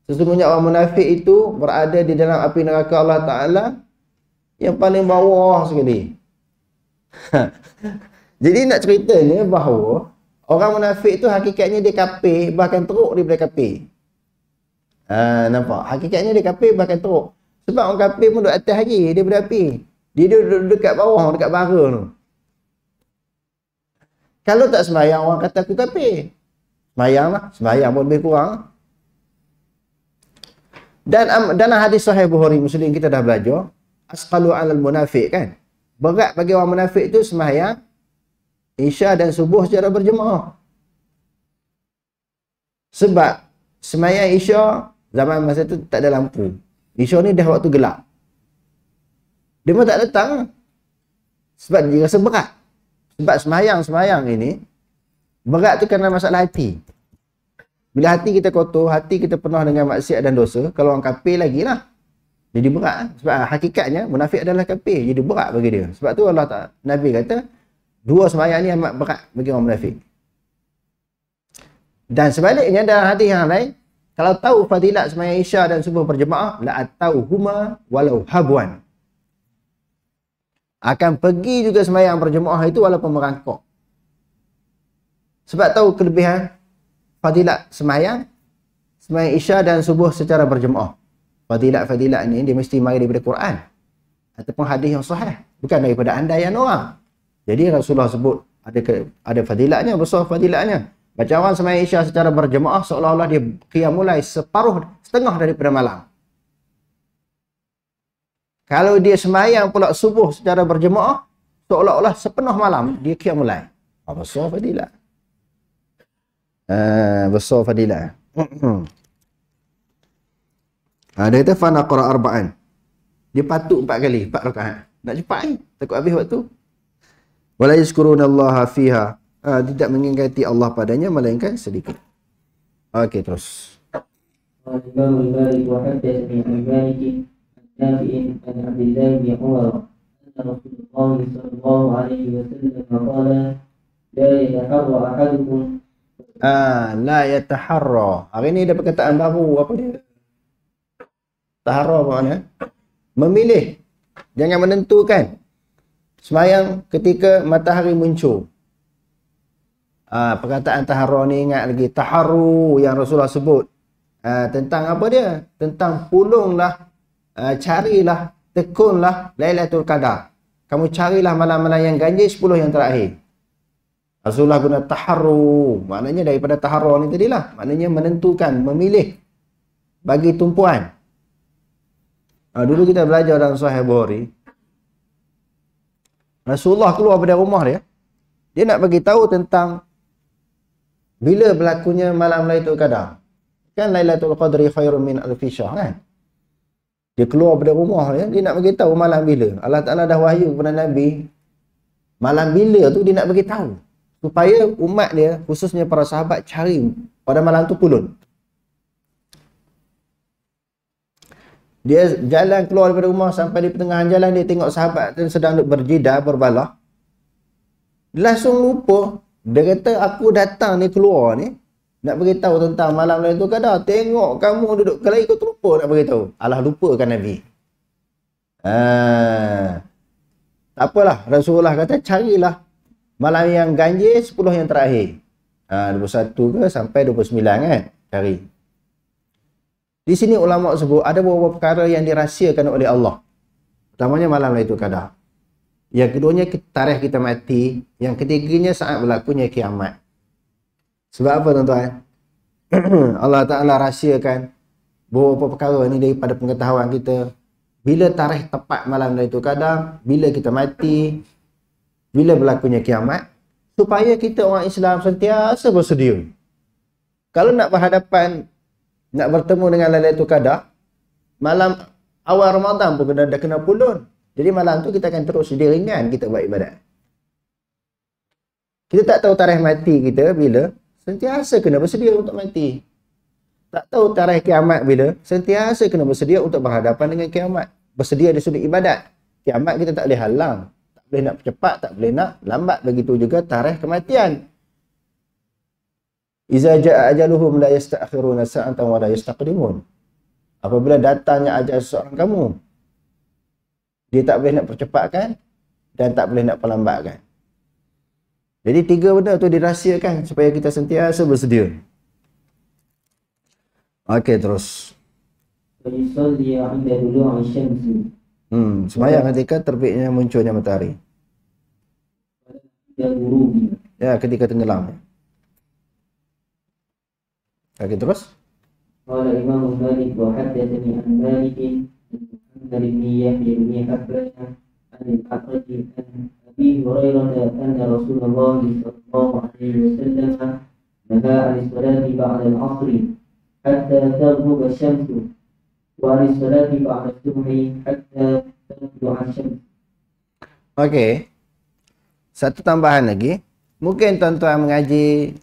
Sesungguhnya orang munafik itu berada di dalam api neraka Allah Ta'ala yang paling bawah sekali. Jadi nak ceritanya bahawa orang munafik itu hakikatnya dia kafir, bahkan teruk daripada kafir. Nampak? Hakikatnya dia kafir bahkan teruk. Sebab orang kafir pun duduk atas lagi daripada api. Dia duduk dekat bawah, dekat bara tu. Kalau tak sembahyang, orang kata aku kafir. Sembahyang lah. Sembahyang pun lebih kurang. Dan dalam hadis sahih Bukhari Muslim kita dah belajar. Asqalu alal munafik kan. Berat bagi orang munafik tu sembahyang Isya dan subuh secara berjemaah. Sebab sembahyang Isya zaman masa tu tak ada lampu. Isya ni dah waktu gelap. Dia pun tak datang. Sebab dia rasa berat. Sebab sembahyang ini berat tu kerana masalah hati. Bila hati kita kotor, hati kita penuh dengan maksiat dan dosa, kalau orang kafir lagi lah. Jadi berat. Sebab hakikatnya munafik adalah kafir. Jadi berat bagi dia. Sebab tu Allah Ta'ala, Nabi kata, 2 sembahyang ni amat berat bagi orang munafik. Dan sebaliknya dalam hadis yang lain, kalau tahu fadilat sembahyang Isya dan subuh berjemaah, la atauhuma walau habwan. Akan pergi juga sembahyang berjemaah itu walaupun merangkak. Sebab tahu kelebihan fadilat sembahyang Isya dan subuh secara berjemaah. Fadilat-fadilat ni dia mesti mari daripada Quran ataupun hadis yang sahih, bukan daripada andaian orang. Jadi Rasulullah sebut ada fadilatnya, besar fadilatnya. Macam orang sembahyang Isya secara berjemaah seolah-olah dia qiyam mulai setengah daripada malam. Kalau dia sembahyang pula subuh secara berjemaah seolah-olah sepenuh malam dia qiyam mulai. Besar fadilat. Besar fadilat. Dia kata fanaqra arba'an. Dia patut 4 kali, 4 rakaat. Nak cepat ni, takut habis waktu. Wala yazkurunallaha fiha. Tidak mengingati Allah padanya melainkan sedikit. Okey, terus.
قال الإمام الباري وحدثني عن مالك عن نافع عن عبد الله بن عمر أن رسول الله صلى الله عليه وسلم قال لا يتحرى أحدكم.
La yataharra. Hari ni ada perkataan baru, apa dia? Taharra apa makna? Memilih. Jangan menentukan. Sembahyang ketika matahari muncul. Perkataan taharra ni ingat lagi. Taharru yang Rasulullah sebut. Tentang apa dia? Tentang pulunglah, carilah, tekunlah Lailatul Qadar. Kamu carilah malam-malam yang ganjil 10 yang terakhir. Rasulullah guna taharru. Maknanya daripada taharra ni tadilah. Maknanya menentukan, memilih. Bagi tumpuan. Dulu kita belajar dalam Sahih Bukhari. Rasulullah keluar dari rumah dia. Dia nak bagi tahu tentang bila berlakunya malam Lailatul Qadar. Kan Lailatul Qadri khairun min alfi syahr kan? Dia keluar dari rumah dia nak bagi tahu malam bila. Allah Taala dah wahyu kepada Nabi. Malam bila tu dia nak bagi tahu. Supaya umat dia, khususnya para sahabat, cari pada malam tu pulun. Dia jalan keluar daripada rumah, sampai di pertengahan jalan dia tengok sahabat tu sedang berjidah, berbalah. Dia langsung lupa. Dia kata, aku datang ni keluar ni nak beritahu tentang malam Lailatul Qadar. Tengok kamu duduk kelai, kau terlupa nak beritahu. Alah, lupakan Nabi. Tak apalah, Rasulullah kata carilah malam yang ganjil 10 yang terakhir. 21 ke sampai 29 kan? Cari. Di sini ulama sebut ada beberapa perkara yang dirahsiakan oleh Allah. Pertamanya malam Lailatul Qadar. Yang keduanya tarikh kita mati. Yang ketiganya saat berlakunya kiamat. Sebab apa tuan-tuan? Allah Ta'ala rahsiakan beberapa perkara ni daripada pengetahuan kita. Bila tarikh tepat malam Lailatul Qadar, bila kita mati, bila berlakunya kiamat, supaya kita orang Islam sentiasa bersedia. Kalau nak berhadapan, nak bertemu dengan Lailatul Qadar, malam awal Ramadan pun dah kena pulun. Jadi malam tu kita akan terus sedia ringan kita buat ibadat. Kita tak tahu tarikh mati kita bila, sentiasa kena bersedia untuk mati. Tak tahu tarikh kiamat bila, sentiasa kena bersedia untuk berhadapan dengan kiamat. Bersedia di sudut ibadat. Kiamat kita tak boleh halang. Tak boleh nak cepat, tak boleh nak lambat. Begitu juga tarikh kematian. Iza ja'a ajaluhum la yasta'khiruna sa'atan wa la yastaqdimun. Apabila datangnya ajal seseorang kamu, dia tak boleh nak percepatkan dan tak boleh nak perlambatkan. Jadi 3 benda tu dirahsiakan supaya kita sentiasa bersedia. Okey, terus.
ويصلي عند طلوع الشمس.
Sembahyang ketika terbitnya munculnya matahari.
عند غروبها.
Ya, ketika tenggelam. Okey, terus.
قال الإمام مالك وحدثني عن مالك محمد بن يحيى بن حبان عن الأعرج عن أبي هريرة أن رسول الله صلى الله عليه وسلم نهى عن الصلاة بعد العصر حتى تغرب الشمس وعن الصلاة بعد الصبح حتى تطلع الشمس.
Okey. Satu tambahan lagi. Mungkin tuan-tuan mengaji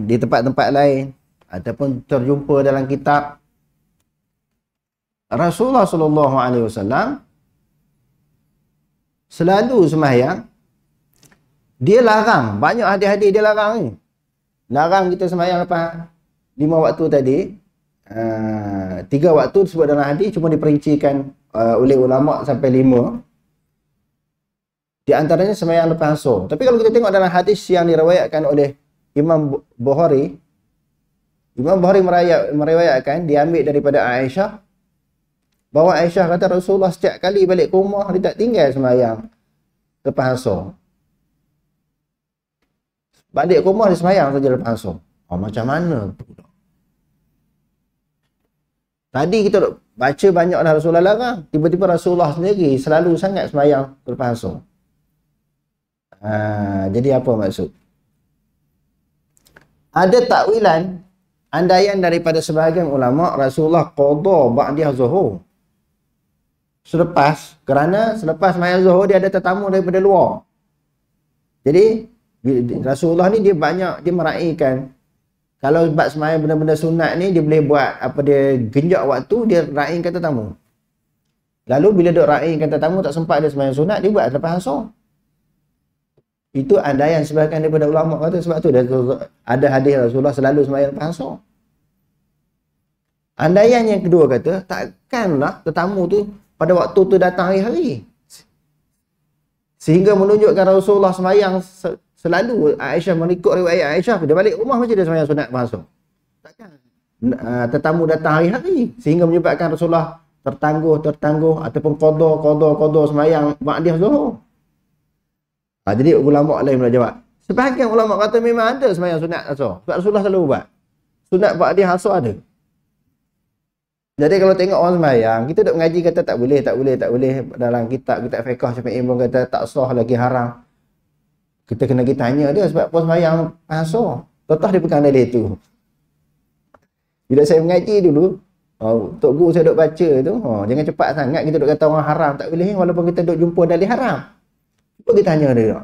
di tempat-tempat lain ataupun terjumpa dalam kitab. Rasulullah sallallahu alaihi wasallam selalu sembahyang. Dia larang, banyak hadis-hadis dia larang ni. Larang kita sembahyang lepas 5 waktu tadi. 3 waktu disebut dalam hadis, cuma diperincikan oleh ulama sampai 5. Di antaranya sembahyang lepas asar. Tapi kalau kita tengok dalam hadis yang diriwayatkan oleh Imam Bukhari, Imam Bukhari meriwayatkan, diambil daripada Aisyah, bahawa Aisyah kata Rasulullah setiap kali balik ke rumah, dia tak tinggal sembahyang lepas asar. Balik ke rumah dia sembahyang saja lepas asar. Macam mana tu? Tadi kita baca banyak dah Rasulullah larang. Tiba-tiba Rasulullah sendiri selalu sangat sembahyang lepas asar. Jadi apa maksud? Ada takwilan, andaian daripada sebahagian ulama, Rasulullah qada ba'da zuhur. selepas sembahyang Zuhur dia ada tetamu daripada luar. Jadi Rasulullah ni dia meraihkan. Kalau bab sembahyang benda-benda sunat ni dia boleh buat apa, dia genjak waktu, dia raikan tetamu. Lalu bila duk raikan tetamu tak sempat dia sembahyang sunat, dia buat lepas asar. Itu andaian sebahagian daripada ulama kata, sebab tu ada hadis Rasulullah selalu sembahyang lepas asar. Andaian yang kedua kata, takkanlah tetamu tu pada waktu tu datang hari-hari. Sehingga menunjukkan Rasulullah sembahyang selalu. Aisyah mengikut riwayat Aisyah, dia balik rumah macam dia sembahyang sunat lepas asar. Takkan tetamu datang hari-hari sehingga menyebabkan Rasulullah tertangguh ataupun qada sembahyang ba'da Zuhur. Jadi ulama lain pula jawab. Sebahagian ulama kata memang ada sembahyang sunat asar. Sebab Rasulullah selalu buat. Sunat ba'da asar ada. Jadi kalau tengok orang sembahyang, kita duk mengaji kata tak boleh. Dalam kitab fiqh Syafi'i pun kata tak sah lagi, haram. Kita kena tanya dia sebab apa sembahyang asar. Tetap dia pegang dalil tu. Bila saya mengaji dulu, Tok Guru saya duk baca tu, jangan cepat sangat kita duk kata orang haram. Tak boleh walaupun kita duk jumpa dalil haram. Cuba kita tanya dia.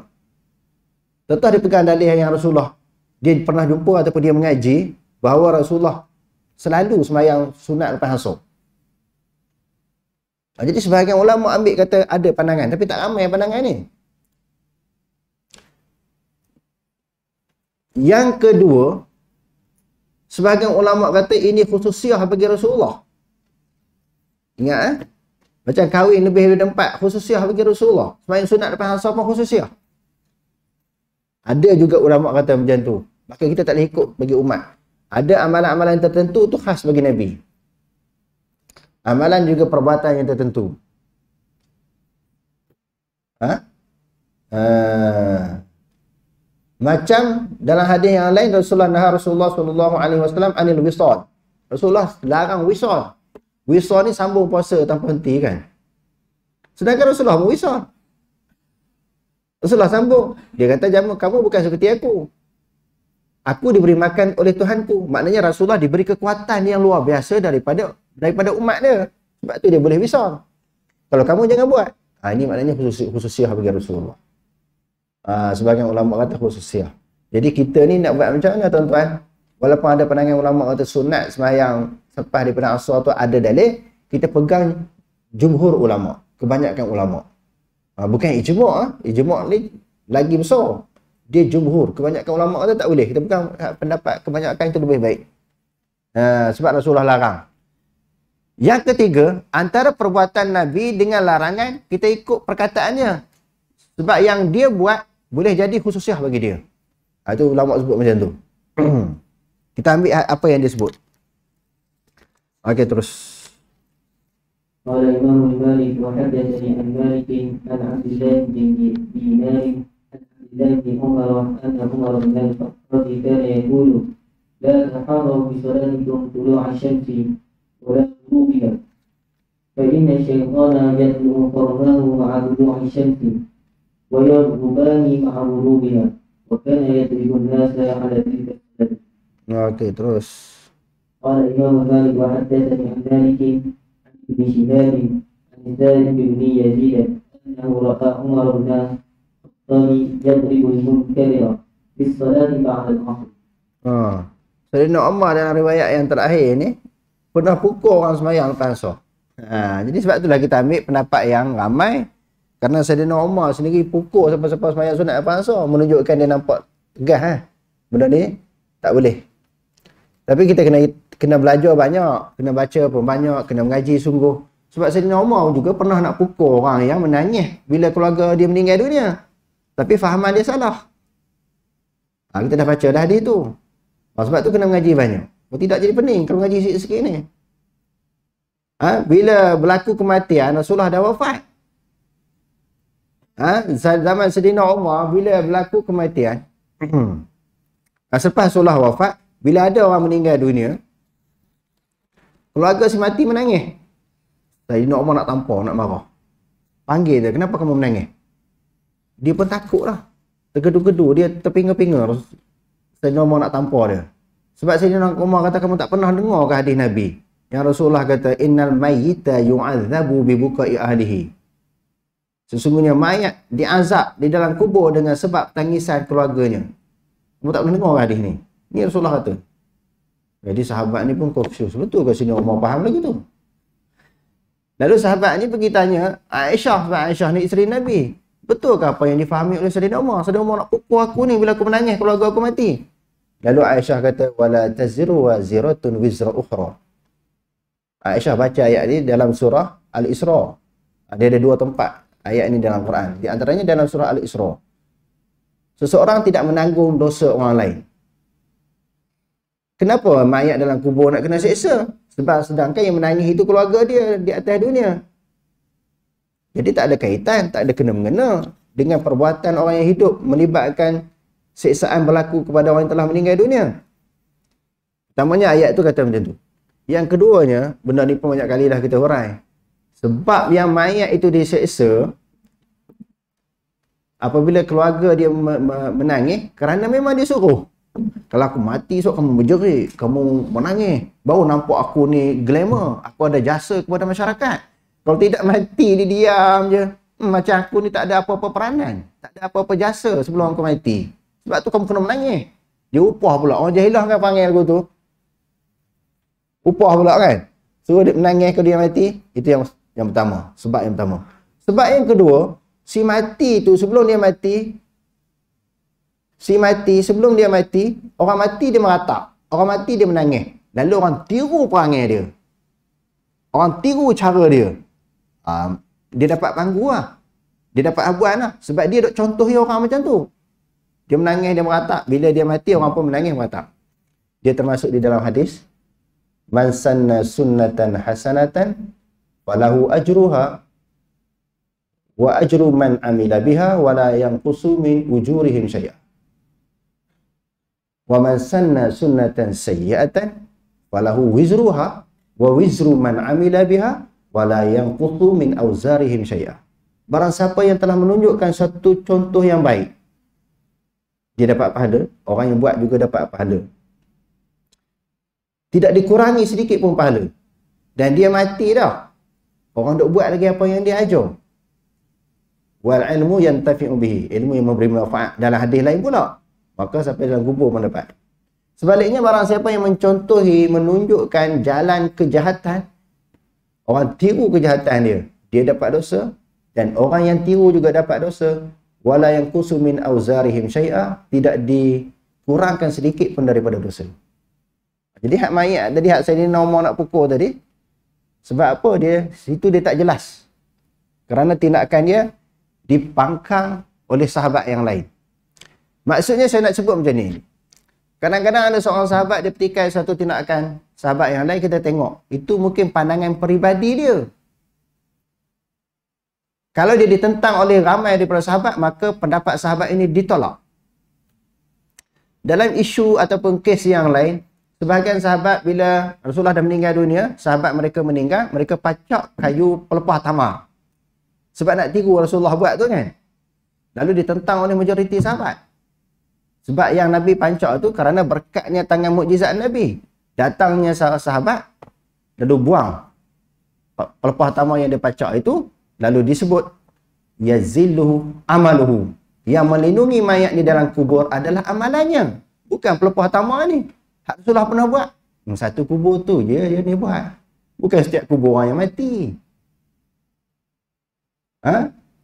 Tetap dia pegang dalil yang Rasulullah. Dia pernah jumpa ataupun dia mengaji bahawa Rasulullah selalu sembahyang sunat lepas asar. Jadi sebahagian ulama ambil kata ada pandangan, tapi tak ramai pandangan ni. Yang kedua, sebahagian ulama kata ini khususiah bagi Rasulullah. Ingat macam kahwin lebih daripada 4, khususiah bagi Rasulullah. Sembahyang sunat lepas asar pun khususiah. Ada juga ulama kata macam tu. Maka kita tak boleh ikut bagi umat. Ada amalan-amalan tertentu tu khas bagi Nabi. Amalan juga perbuatan yang tertentu. Macam dalam hadis yang lain, Rasulullah sallallahu alaihi wasallam anil wisal. Rasulullah larang wisal. Wisal ni sambung puasa tanpa henti kan. Sedangkan Rasulullah pun wisal. Rasulullah sambung. Dia kata kamu bukan seperti aku. Aku diberi makan oleh Tuhanku. Maknanya Rasulullah diberi kekuatan yang luar biasa daripada umat dia. Sebab tu dia boleh wisal. Kalau kamu jangan buat. Ini maknanya khususiah bagi Rasulullah. Sebagian ulama kata khususiah. Jadi kita ni nak buat macam mana tuan-tuan? Walaupun ada pandangan ulama kata sunat sembahyang selepas daripada asar tu ada dalil, kita pegang jumhur ulama, kebanyakan ulama. Bukan ijma'. Ijma' ni lagi besar. Dia jumhur, kebanyakan ulama kata tak boleh. Kita pegang pendapat kebanyakan itu lebih baik. Sebab Rasulullah larang. Yang ketiga, antara perbuatan Nabi dengan larangan, kita ikut perkataannya. Sebab yang dia buat boleh jadi khususiah bagi dia. Itu ulama sebut macam tu. Kita ambil apa yang dia sebut. Okey, terus.
Qala Imam Malik wa hadatsani an Malik an Abdullah bin Dinar عبد الله بن عمر أن عمر بن الخطاب كان يقول لا تحاضروا بصلاتكم طلوع الشمس ولا غروبها فإن الشيطان يدعو قرنه مع طلوع الشمس ويرغبان مع غروبها وكان يضرب الناس على تلك الصلاة.
Okey, terus.
قال الإمام مالك وحدثني عن مالك عن ابن شهاب عن سالم بن يزيد أنه رأى عمر بن يضرب المنكر في الصلاة بعد العصر.
Sayyidina Umar dalam riwayat yang terakhir ni pernah pukul orang sembahyang lepas asar. Jadi sebab itulah kita ambil pendapat yang ramai, kerana Sayyidina Umar sendiri pukul siapa-siapa sembahyang sunat lepas asar, menunjukkan dia nampak tegas. Benda ni tak boleh. Tapi kita kena belajar banyak, kena baca pun banyak, kena mengaji sungguh. Sebab Sayyidina Umar juga pernah nak pukul orang yang menangis bila keluarga dia meninggal dunia. Tapi fahaman dia salah. Kita dah baca dah hadis tu. Sebab tu kena mengaji banyak. Kalau tidak jadi pening kalau mengaji sikit-sikit ni. Bila berlaku kematian, Rasulullah dah wafat. Zaman Sayyidina Umar, bila berlaku kematian, selepas Rasulullah wafat, bila ada orang meninggal dunia, keluarga si mati menangis. Sayyidina Umar nak tampar, nak marah. Panggil dia, kenapa kamu menangis? Dia pun takut lah. Tergedu-gedu, dia terpinga-pinga. Sayyidina Umar nak tampar dia. Sebab Sayyidina Umar kata, kamu tak pernah dengar ke hadis Nabi? yang Rasulullah kata, innal mayyita yu'adzabu bi bukai ahlihi. Sesungguhnya mayat diazab di dalam kubur dengan sebab tangisan keluarganya. Kamu tak pernah dengar hadis ni? Ni Rasulullah kata. Jadi sahabat ni pun confused. Betul ke sini Umar faham lagi tu? Lalu sahabat ni pergi tanya Aisyah, sebab Aisyah ni isteri Nabi. Betul ke apa yang difahami oleh Sayyidina Umar? Sayyidina Umar nak pukul aku ni bila aku menangis keluarga aku mati. Lalu Aisyah kata, wala taziru waziratun wizra ukhra. Aisyah baca ayat ni dalam surah Al-Isra. Dia ada dua tempat ayat ini dalam Quran. Di antaranya dalam surah Al-Isra. Seseorang tidak menanggung dosa orang lain. Kenapa mayat dalam kubur nak kena seksa? Sebab sedangkan yang menangis itu keluarga dia di atas dunia. Jadi tak ada kaitan, tak ada kena-mengena dengan perbuatan orang yang hidup melibatkan seksaan berlaku kepada orang yang telah meninggal dunia. Pertamanya ayat tu kata macam tu. Yang keduanya, benda ni pun banyak kali dah kita hurai. Sebab yang mayat itu diseksa apabila keluarga dia menangis kerana memang dia suruh. Kalau aku mati esok kamu berjerit, kamu menangis, baru nampak aku ni glamour, aku ada jasa kepada masyarakat. Kalau tidak mati dia diam je. Macam aku ni tak ada apa-apa peranan, tak ada apa-apa jasa sebelum aku mati. Sebab tu kamu kena menangis. Dia upah pula. Orang jahilah kan panggil aku tu. Upah pula kan. Suruh dia menangis kalau dia mati. Itu yang pertama. Sebab yang pertama. Sebab yang kedua, si mati tu sebelum dia mati, sebelum dia mati, orang mati dia meratap. Orang mati dia menangis. Lalu orang tiru perangai dia. Orang tiru cara dia. Dia dapat panggu lah. Dia dapat abuan lah. Sebab dia duk contohi orang macam tu. Dia menangis, dia meratap. Bila dia mati, orang pun menangis, meratap. Dia termasuk di dalam hadis. Man sanna sunnatan hasanatan falahu ajruha wa ajru man amila biha wa la yanqusu min ujurihim syai'a. Wa man sanna sunnatan sayyi'atan falahu wizruha wa wizru man amila biha wa la yanqusu min auzarihim syai'a. Barang siapa yang telah menunjukkan satu contoh yang baik, dia dapat pahala, orang yang buat juga dapat pahala. Tidak dikurangi sedikit pun pahala. Dan dia mati dah. Orang duk buat lagi apa yang dia ajar. Wal ilmu yantafi'u bihi, ilmu yang memberi manfaat. Dalam hadis lain pula, maka sampai dalam kubur pun dapat. Sebaliknya, barang siapa yang mencontohi, menunjukkan jalan kejahatan, orang tiru kejahatan dia, dia dapat dosa. Dan orang yang tiru juga dapat dosa. Wala yanqusu min auzarihim syai'a, tidak dikurangkan sedikit pun daripada dosa. Jadi hak mayat tadi, hak Sayyidina Umar nak pukul tadi, sebab apa dia? Situ dia tak jelas. Kerana tindakan dia dipangkang oleh sahabat yang lain. Maksudnya saya nak sebut macam ni. Kadang-kadang ada seorang sahabat dia petikai satu tindakan sahabat yang lain, kita tengok. Itu mungkin pandangan peribadi dia. Kalau dia ditentang oleh ramai daripada sahabat, maka pendapat sahabat ini ditolak. Dalam isu ataupun kes yang lain, sebahagian sahabat bila Rasulullah dah meninggal dunia, sahabat mereka meninggal, mereka pacak kayu pelepah tamar. Sebab nak tiru Rasulullah buat tu kan. Lalu ditentang oleh majoriti sahabat. Sebab yang Nabi pancak tu kerana berkatnya tangan mukjizat Nabi. Datangnya sahabat, lalu buang pelepah tamar yang dia pacak itu, lalu disebut yazilluhu amaluhu. Yang melindungi mayat di dalam kubur adalah amalannya. Bukan pelepah tamar ni. Hak Rasulullah pernah buat. Satu kubur tu je dia ni buat. Bukan setiap kubur orang yang mati.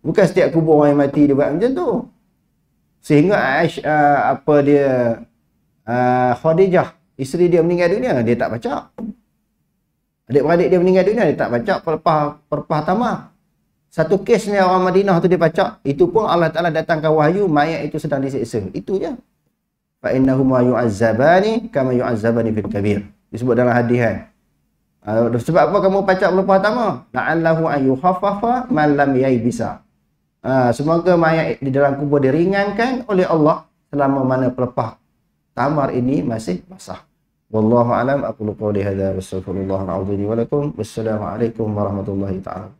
Bukan setiap kubur orang yang mati dia buat macam tu. Sehingga Khadijah, isteri dia meninggal dunia, dia tak pacak. Adik-beradik dia meninggal dunia, dia tak pacak pelepah tamar. Satu kes ni orang Madinah tu dia pacak. Itu pun Allah Ta'ala datangkan wahyu, mayat itu sedang disiksa. Itu je. Fa'innahuma yu'azzabani kama yu'azzabani fil kabir. Disebut dalam hadis kan. Sebab apa kamu pacak pelepah tamar? La'allahu an yukhaffafa man lam yaybisa. Semoga mayat di dalam kubur diringankan oleh Allah selama mana pelepah tamar ini masih basah. Wallahu a'lam. Aqulu qawli hadza wa astaghfirullahal azim wa lakum. Wassalamu alaikum warahmatullahi taala.